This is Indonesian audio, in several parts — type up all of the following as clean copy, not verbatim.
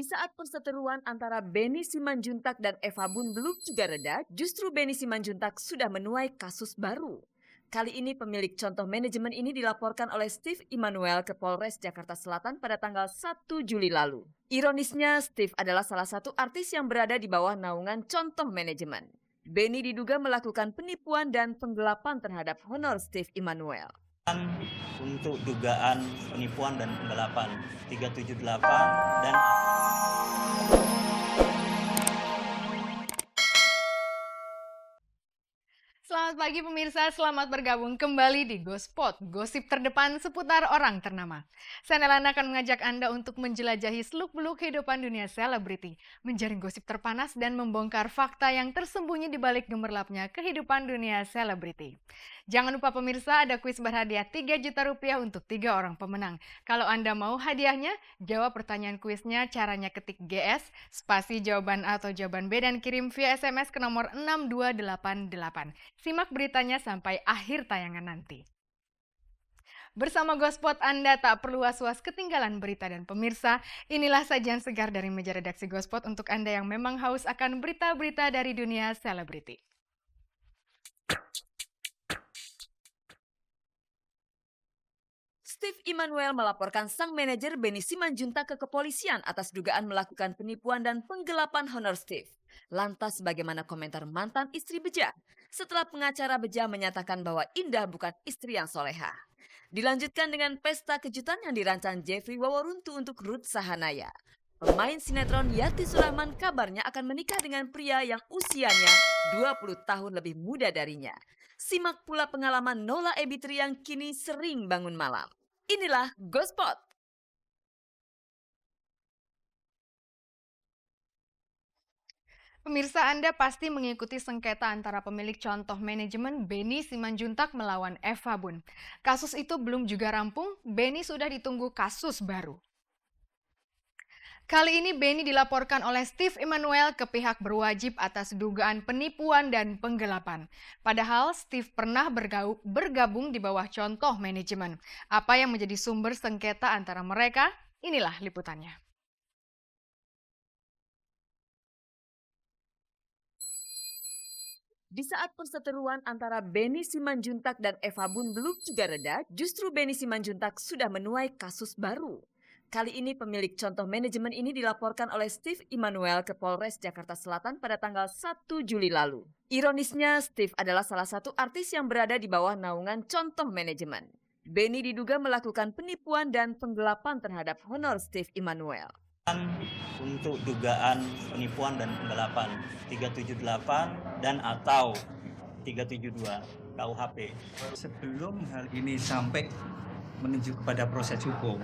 Di saat perseteruan antara Benny Simanjuntak dan Eva Bun belum juga reda, justru Benny Simanjuntak sudah menuai kasus baru. Kali ini pemilik contoh manajemen ini dilaporkan oleh Steve Immanuel ke Polres Jakarta Selatan pada tanggal 1 Juli lalu. Ironisnya, Steve adalah salah satu artis yang berada di bawah naungan contoh manajemen. Benny diduga melakukan penipuan dan penggelapan terhadap honor Steve Immanuel. Untuk dugaan penipuan dan penggelapan 378 dan Selamat pagi pemirsa, selamat bergabung kembali di Gospot, gosip terdepan seputar orang ternama. Saya Nelana akan mengajak Anda untuk menjelajahi seluk-beluk kehidupan dunia selebriti, menjaring gosip terpanas dan membongkar fakta yang tersembunyi di balik gemerlapnya kehidupan dunia selebriti. Jangan lupa pemirsa, ada kuis berhadiah 3 juta rupiah untuk 3 orang pemenang. Kalau Anda mau hadiahnya, jawab pertanyaan kuisnya, caranya ketik GS, spasi jawaban atau jawaban B dan kirim via SMS ke nomor 6288. Simak beritanya sampai akhir tayangan nanti. Bersama Gospot, Anda tak perlu was-was ketinggalan berita dan pemirsa. Inilah sajian segar dari meja redaksi Gospot untuk Anda yang memang haus akan berita-berita dari dunia selebriti. Steve Immanuel melaporkan sang manajer Benny Simanjuntak ke kepolisian atas dugaan melakukan penipuan dan penggelapan honor Steve. Lantas bagaimana komentar mantan istri Beja setelah pengacara Beja menyatakan bahwa Indah bukan istri yang soleha? Dilanjutkan dengan pesta kejutan yang dirancang Jeffrey Waworuntu untuk Ruth Sahanaya. Pemain sinetron Yati Surahman kabarnya akan menikah dengan pria yang usianya 20 tahun lebih muda darinya. Simak pula pengalaman Nola Ebitri yang kini sering bangun malam. Inilah Gospot. Pemirsa, Anda pasti mengikuti sengketa antara pemilik contoh manajemen Benny Simanjuntak melawan Eva Bun. Kasus itu belum juga rampung, Benny sudah ditunggu kasus baru. Kali ini Benny dilaporkan oleh Steve Immanuel ke pihak berwajib atas dugaan penipuan dan penggelapan. Padahal Steve pernah bergabung di bawah contoh manajemen. Apa yang menjadi sumber sengketa antara mereka? Inilah liputannya. Di saat perseteruan antara Benny Simanjuntak dan Eva Bun belum juga reda, justru Benny Simanjuntak sudah menuai kasus baru. Kali ini pemilik contoh manajemen ini dilaporkan oleh Steve Immanuel ke Polres Jakarta Selatan pada tanggal 1 Juli lalu. Ironisnya, Steve adalah salah satu artis yang berada di bawah naungan contoh manajemen. Benny diduga melakukan penipuan dan penggelapan terhadap honor Steve Immanuel. untuk dugaan penipuan dan penggelapan 378 dan atau 372 KUHP. Sebelum hal ini sampai menuju kepada proses hukum,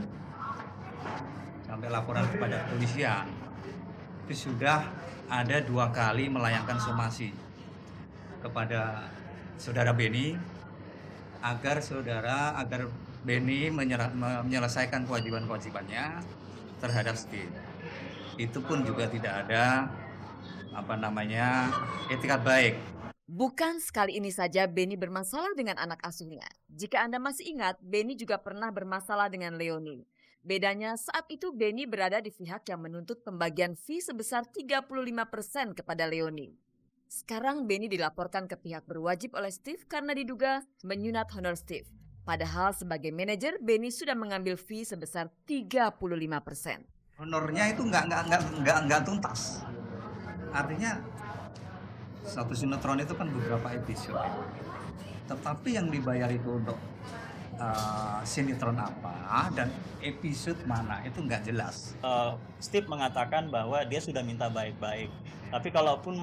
sampai laporan kepada kepolisian, itu sudah ada 2 kali melayangkan somasi kepada saudara Benny agar Benny menyelesaikan kewajiban-kewajibannya terhadap Steve. Itu pun juga tidak ada etikat baik. Bukan sekali ini saja Benny bermasalah dengan anak asuhnya. Jika Anda masih ingat, Benny juga pernah bermasalah dengan Leoni. Bedanya saat itu Benny berada di pihak yang menuntut pembagian fee sebesar 35% kepada Leoni. Sekarang Benny dilaporkan ke pihak berwajib oleh Steve karena diduga menyunat honor Steve. Padahal sebagai manajer, Benny sudah mengambil fee sebesar 35%. Honornya itu nggak tuntas. Artinya satu sinetron itu kan beberapa episode, tetapi yang dibayar itu untuk sinetron apa dan episode mana itu nggak jelas. Steve mengatakan bahwa dia sudah minta baik-baik, tapi kalaupun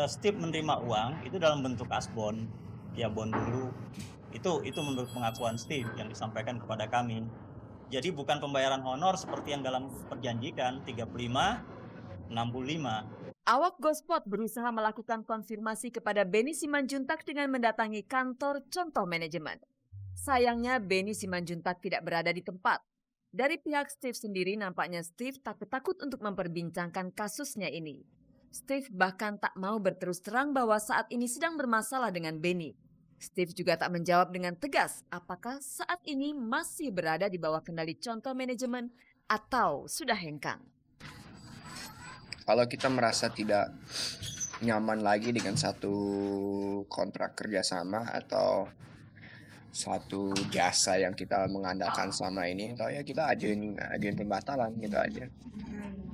Steve menerima uang itu dalam bentuk asbon, ya bon dulu, itu menurut pengakuan Steve yang disampaikan kepada kami. Jadi bukan pembayaran honor seperti yang dalam perjanjikan 35, 65. Awak Gospot berusaha melakukan konfirmasi kepada Benny Simanjuntak dengan mendatangi kantor contoh manajemen. Sayangnya Benny Simanjuntak tidak berada di tempat. Dari pihak Steve sendiri nampaknya Steve takut untuk memperbincangkan kasusnya ini. Steve bahkan tak mau berterus terang bahwa saat ini sedang bermasalah dengan Benny. Steve juga tak menjawab dengan tegas apakah saat ini masih berada di bawah kendali contoh manajemen atau sudah hengkang. Kalau kita merasa tidak nyaman lagi dengan satu kontrak kerjasama atau suatu jasa yang kita mengandalkan selama ini, atau ya kita ajuin pembatalan gitu aja.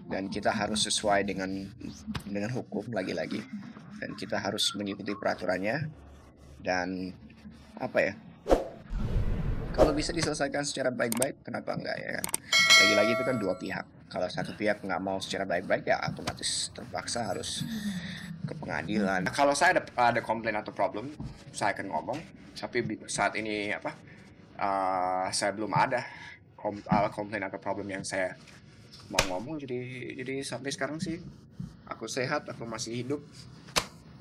Dan kita harus sesuai dengan hukum lagi-lagi, dan kita harus mengikuti peraturannya. Dan apa ya, kalau bisa diselesaikan secara baik-baik, kenapa enggak ya kan? Lagi-lagi itu kan dua pihak. Kalau satu pihak nggak mau secara baik-baik, ya otomatis terpaksa harus ke pengadilan. Nah, kalau saya ada komplain atau problem, saya akan ngomong. Tapi saat ini saya belum ada komplain atau problem yang saya mau ngomong. Jadi sampai sekarang sih aku sehat, aku masih hidup,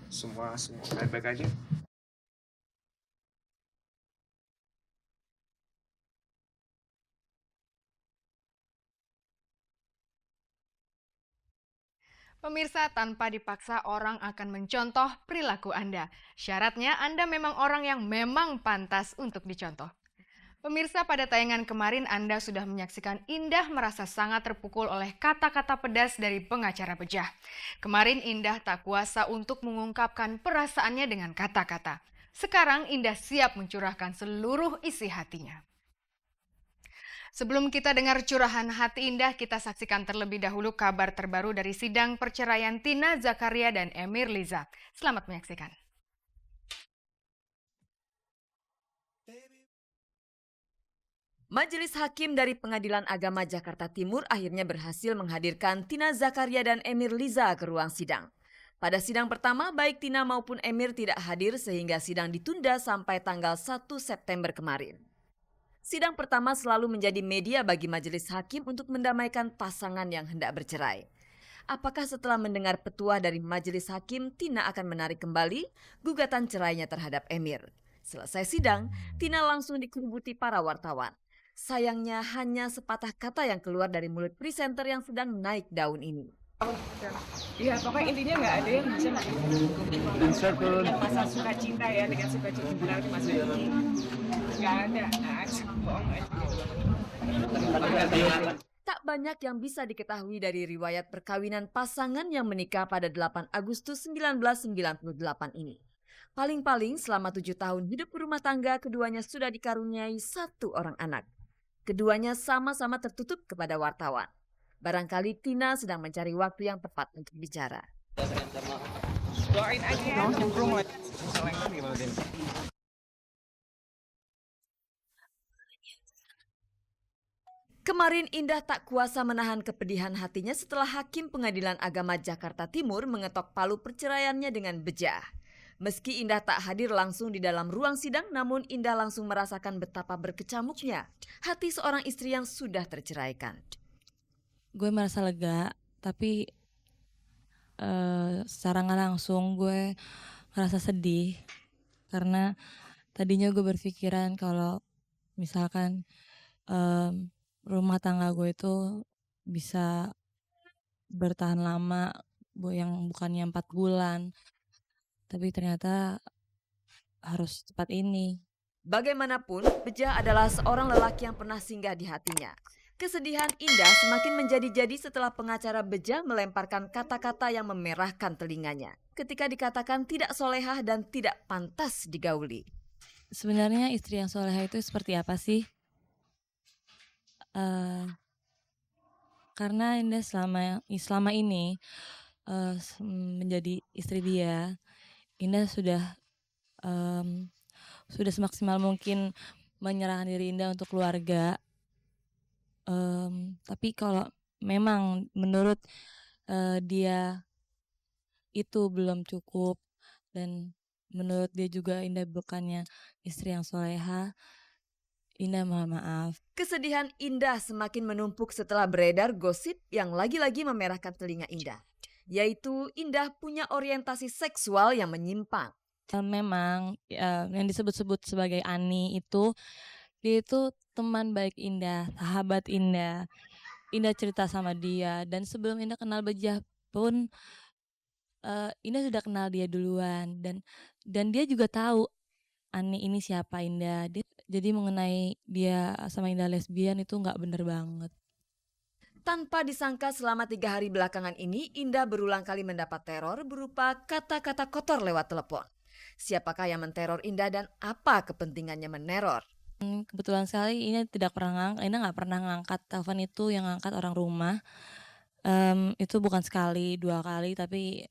semua baik-baik aja. Pemirsa, tanpa dipaksa orang akan mencontoh perilaku Anda. Syaratnya Anda memang orang yang memang pantas untuk dicontoh. Pemirsa, pada tayangan kemarin Anda sudah menyaksikan Indah merasa sangat terpukul oleh kata-kata pedas dari pengacara bejah. Kemarin Indah tak kuasa untuk mengungkapkan perasaannya dengan kata-kata. Sekarang Indah siap mencurahkan seluruh isi hatinya. Sebelum kita dengar curahan hati Indah, kita saksikan terlebih dahulu kabar terbaru dari sidang perceraian Tina Zakaria dan Emir Liza. Selamat menyaksikan. Majelis Hakim dari Pengadilan Agama Jakarta Timur akhirnya berhasil menghadirkan Tina Zakaria dan Emir Liza ke ruang sidang. Pada sidang pertama, baik Tina maupun Emir tidak hadir sehingga sidang ditunda sampai tanggal 1 September kemarin. Sidang pertama selalu menjadi media bagi majelis hakim untuk mendamaikan pasangan yang hendak bercerai. Apakah setelah mendengar petuah dari majelis hakim, Tina akan menarik kembali gugatan cerainya terhadap Emir? Selesai sidang, Tina langsung dikerubuti para wartawan. Sayangnya hanya sepatah kata yang keluar dari mulut presenter yang sedang naik daun ini. Ya pokoknya intinya nggak ada yang bisa yang masa suka cinta ya dengan suka cinta benar di masa ini nggak ada bohong aja. Tak banyak yang bisa diketahui dari riwayat perkawinan pasangan yang menikah pada 8 Agustus 1998 ini. Paling-paling selama 7 tahun hidup berumah tangga, keduanya sudah dikaruniai 1 orang anak. Keduanya sama-sama tertutup kepada wartawan. Barangkali Tina sedang mencari waktu yang tepat untuk bicara. Doain aja ya. Kemarin Indah tak kuasa menahan kepedihan hatinya setelah Hakim Pengadilan Agama Jakarta Timur mengetok palu perceraiannya dengan bejah. Meski Indah tak hadir langsung di dalam ruang sidang, namun Indah langsung merasakan betapa berkecamuknya hati seorang istri yang sudah terceraikan. Gue merasa lega, tapi secara nggak langsung gue ngerasa sedih karena tadinya gue berpikiran kalau misalkan rumah tangga gue itu bisa bertahan lama, yang bukannya 4 bulan, tapi ternyata harus cepat ini. Bagaimanapun, Bejah adalah seorang lelaki yang pernah singgah di hatinya. Kesedihan Indah semakin menjadi-jadi setelah pengacara Bejah melemparkan kata-kata yang memerahkan telinganya ketika dikatakan tidak solehah dan tidak pantas digauli. Sebenarnya istri yang solehah itu seperti apa sih? Karena Indah selama ini menjadi istri dia, Indah sudah semaksimal mungkin menyerahkan diri Indah untuk keluarga. Tapi kalau memang menurut dia itu belum cukup dan menurut dia juga Indah bukannya istri yang soleha, Indah mohon maaf. Kesedihan Indah semakin menumpuk setelah beredar gosip yang lagi-lagi memerahkan telinga Indah, yaitu Indah punya orientasi seksual yang menyimpang. Memang yang disebut-sebut sebagai Ani itu, dia itu teman baik Indah, sahabat Indah. Indah cerita sama dia, dan sebelum Indah kenal Bejah pun Indah sudah kenal dia duluan, dan dia juga tahu Ani ini siapa Indah. Jadi mengenai dia sama Indah lesbian itu nggak bener banget. Tanpa disangka selama 3 hari belakangan ini, Indah berulang kali mendapat teror berupa kata-kata kotor lewat telepon. Siapakah yang menteror Indah dan apa kepentingannya meneror? Kebetulan sekali Indah tidak pernah Indah nggak pernah ngangkat telepon itu, yang ngangkat orang rumah. Itu bukan sekali, 2 kali, tapi